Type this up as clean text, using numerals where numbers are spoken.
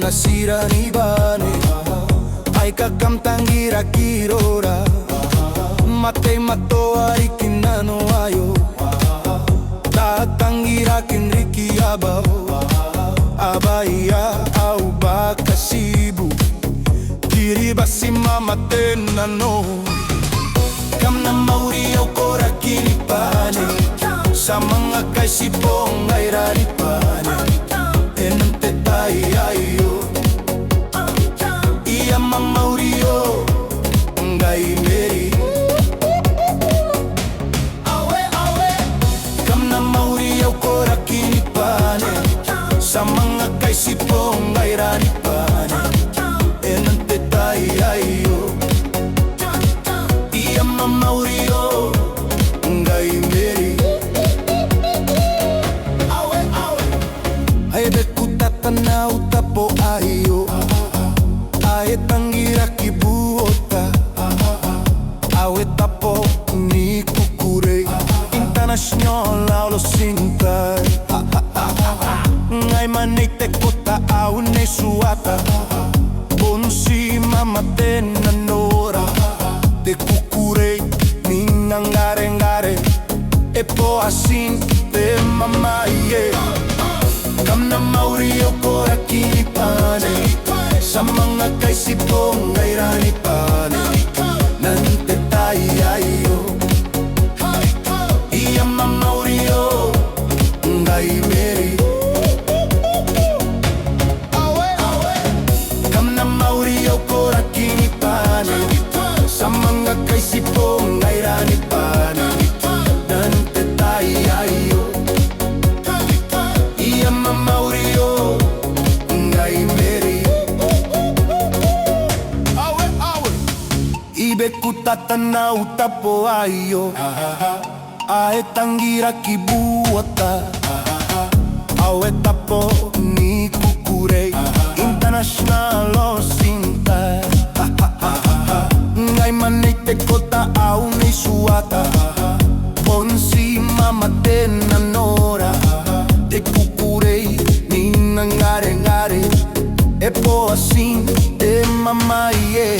kasira ni bane ai kakamtangira kirora matei matoari kinano ayo tatangira kinriki abao abaya au bakasibu kiribati matenano kamna mauri au kora kiripane sa mga kaisipong ay raripane enante tayo ayo iya mamaurio ngai meri kamna mauri au kora kiripane sa mga kaisipong ay raripane enante tayo ayo iya mamaurio ngai meri ay bekutata na utapo ayo ay tangira kibuota awe tapo ni kukure international aulo sinta ngai manite kota au ne suata bonsi mama tenanora de kukure ni ngare ngare e po asin de mama ye kamna mauri au kora kiripane sa mga kaisipong ay raripane nante tayo ayo iya mamaurio ngai meri kamna mauri au kora kiripane sa mga kaisipong ay raripane nante tayo ayo iya mamaurio ngai meri ibe kutata na utapo ayo ae tangira kibuata awe tapo ni kukure international o sinta ngai manite kota au ni suata ponsi mama tenanora de kukure ni ngare ngare e po asin de mama ye